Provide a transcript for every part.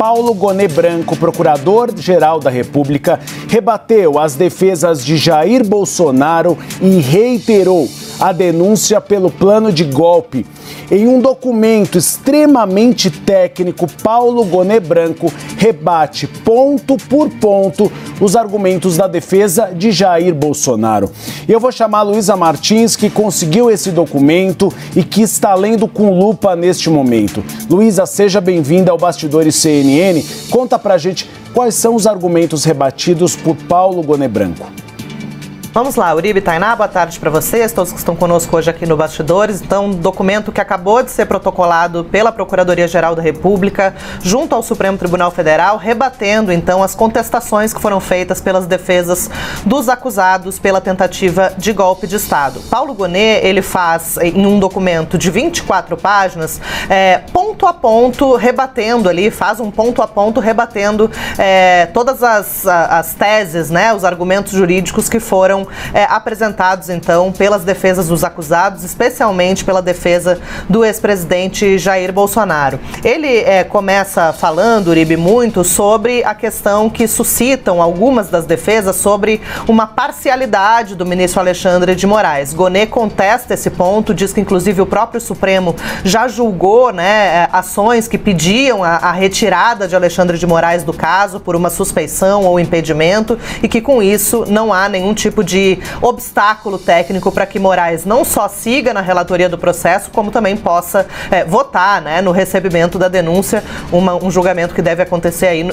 Paulo Gonet Branco, procurador-geral da República, rebateu as defesas de Jair Bolsonaro e reiterou a denúncia pelo plano de golpe. Em um documento extremamente técnico, Paulo Gonet Branco rebate ponto por ponto os argumentos da defesa de Jair Bolsonaro. E eu vou chamar a Luísa Martins, que conseguiu esse documento e que está lendo com lupa neste momento. Luísa, seja bem-vinda ao Bastidores CNN. Conta pra gente quais são os argumentos rebatidos por Paulo Gonet Branco. Vamos lá, Uribe, Tainá, boa tarde para vocês, todos que estão conosco hoje aqui no Bastidores. Então, documento que acabou de ser protocolado pela Procuradoria-Geral da República, junto ao Supremo Tribunal Federal, rebatendo, então, as contestações que foram feitas pelas defesas dos acusados pela tentativa de golpe de Estado. Paulo Gonet, ele faz, em um documento de 24 páginas, ponto a ponto, rebatendo ali, faz um ponto a ponto, rebatendo todas as teses, né, os argumentos jurídicos que foram apresentados, então, pelas defesas dos acusados, especialmente pela defesa do ex-presidente Jair Bolsonaro. Ele começa falando, Uribe, muito sobre a questão que suscitam algumas das defesas sobre uma parcialidade do ministro Alexandre de Moraes. Gonet contesta esse ponto, diz que, inclusive, o próprio Supremo já julgou, né, ações que pediam a retirada de Alexandre de Moraes do caso por uma suspeição ou impedimento e que, com isso, não há nenhum tipo de obstáculo técnico para que Moraes não só siga na relatoria do processo, como também possa votar, né, no recebimento da denúncia, um julgamento que deve acontecer aí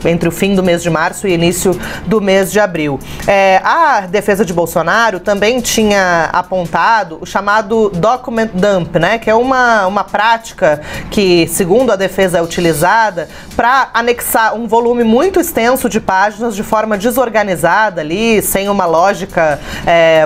entre o fim do mês de março e início do mês de abril. A defesa de Bolsonaro também tinha apontado o chamado document dump, né, que é uma prática que, segundo a defesa, é utilizada para anexar um volume muito extenso de páginas de forma desorganizada ali, sem uma lógica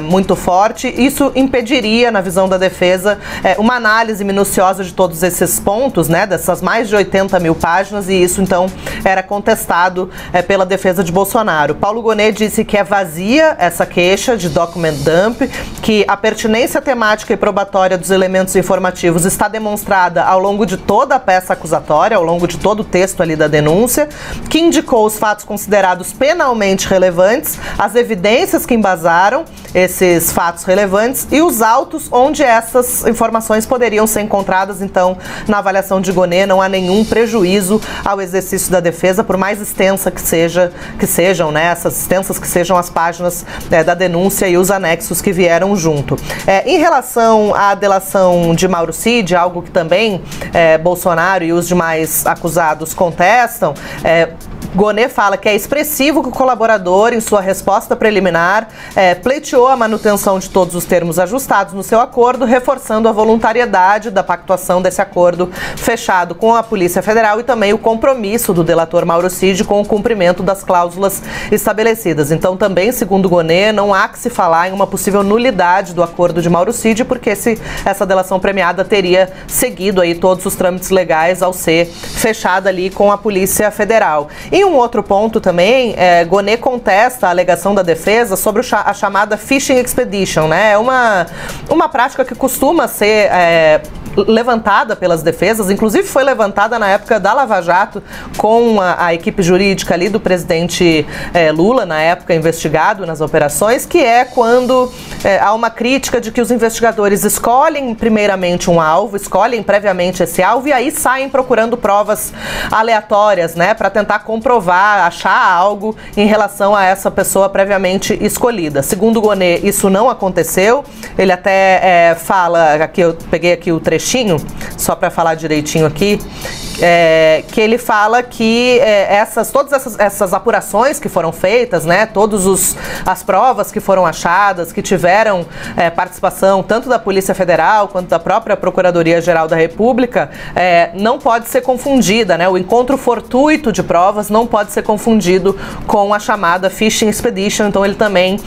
muito forte. Isso impediria, na visão da defesa, uma análise minuciosa de todos esses pontos, né, dessas mais de 80 mil páginas, e isso, então, era contestado pela defesa de Bolsonaro. Paulo Gonet disse que é vazia essa queixa de document dump, que a pertinência temática e probatória dos elementos informativos está demonstrada ao longo de toda a peça acusatória, ao longo de todo o texto ali da denúncia, que indicou os fatos considerados penalmente relevantes, as evidências que embasaram esses fatos relevantes e os autos onde essas informações poderiam ser encontradas. Então, na avaliação de Gonet, não há nenhum prejuízo ao exercício da defesa, por mais extensa que sejam, né, essas extensas que sejam as páginas da denúncia e os anexos que vieram junto. Em relação à delação de Mauro Cid, algo que também Bolsonaro e os demais acusados contestam, Gonet fala que é expressivo que o colaborador, em sua resposta preliminar, pleiteou a manutenção de todos os termos ajustados no seu acordo, reforçando a voluntariedade da pactuação desse acordo fechado com a Polícia Federal e também o compromisso do delator Mauro Cid com o cumprimento das cláusulas estabelecidas. Então, também, segundo Gonet, não há que se falar em uma possível nulidade do acordo de Mauro Cid, porque essa delação premiada teria seguido aí todos os trâmites legais ao ser fechada ali com a Polícia Federal. Em um outro ponto também, Gonet contesta a alegação da defesa sobre a chamada Fishing Expedition, né? É uma prática que costuma ser levantada pelas defesas, inclusive foi levantada na época da Lava Jato com a equipe jurídica ali do presidente Lula, na época investigado nas operações, que é quando há uma crítica de que os investigadores escolhem primeiramente um alvo, escolhem previamente esse alvo e aí saem procurando provas aleatórias, né, para tentar comprovar, achar algo em relação a essa pessoa previamente escolhida. Segundo Gonet, isso não aconteceu. Ele até fala, aqui eu peguei aqui o trechinho, só para falar direitinho aqui, que ele fala que todas essas apurações que foram feitas, né, todas as provas que foram achadas, que tiveram participação tanto da Polícia Federal quanto da própria Procuradoria-Geral da República, não pode ser confundida, né, o encontro fortuito de provas não pode ser confundido com a chamada Fishing Expedition. Então ele também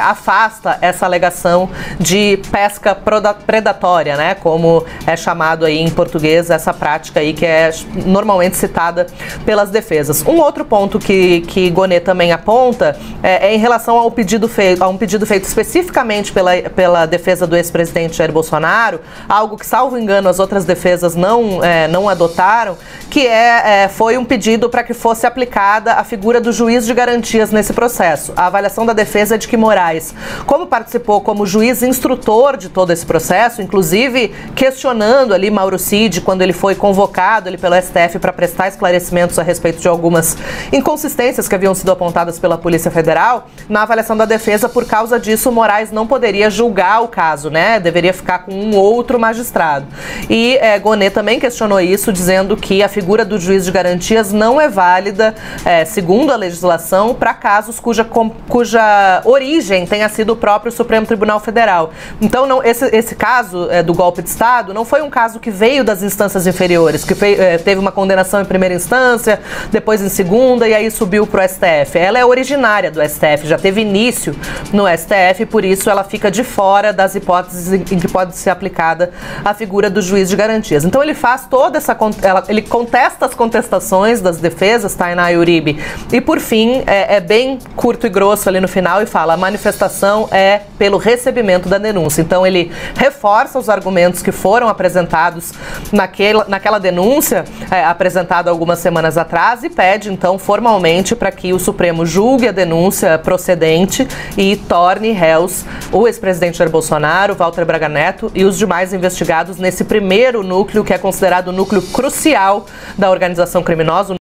afasta essa alegação de pesca predatória, né, como é chamado aí em português essa prática aí que é normalmente citada pelas defesas. Um outro ponto que Gonê também aponta é em relação ao pedido feito, a um pedido feito especificamente pela defesa do ex-presidente Jair Bolsonaro, algo que, salvo engano, as outras defesas não adotaram, que foi um pedido para que fosse aplicada a figura do juiz de garantias nesse processo. A avaliação da defesa é de que Moraes, como participou como juiz instrutor de todo esse processo, inclusive questionando ali Mauro Cid quando ele foi convocado ali pelo STF para prestar esclarecimentos a respeito de algumas inconsistências que haviam sido apontadas pela Polícia Federal, na avaliação da defesa, por causa disso, Moraes não poderia julgar o caso, né? Deveria ficar com um outro magistrado. E Gonê também questionou isso, dizendo que a figura do juiz de garantias não é válida, segundo a legislação, para casos cuja origem tenha sido o próprio Supremo Tribunal Federal. Então, esse caso do golpe de Estado não foi um caso que veio das instâncias inferiores, que teve uma condenação em primeira instância, depois em segunda, e aí subiu para o STF. Ela é originária do STF, já teve início no STF, por isso ela fica de fora das hipóteses em que pode ser aplicada a figura do juiz de garantias. Então ele faz toda ele contesta as contestações das defesas, Tainá e Uribe, e por fim é bem curto e grosso ali no final e fala: a manifestação é pelo recebimento da denúncia. Então ele reforça os argumentos que foram apresentados naquela denúncia apresentada algumas semanas atrás e pede então formalmente para que o Supremo julgue a denúncia procedente e torne réus o ex-presidente Jair Bolsonaro, Walter Braga Neto e os demais investigados nesse primeiro núcleo que é considerado o núcleo crucial da organização criminosa.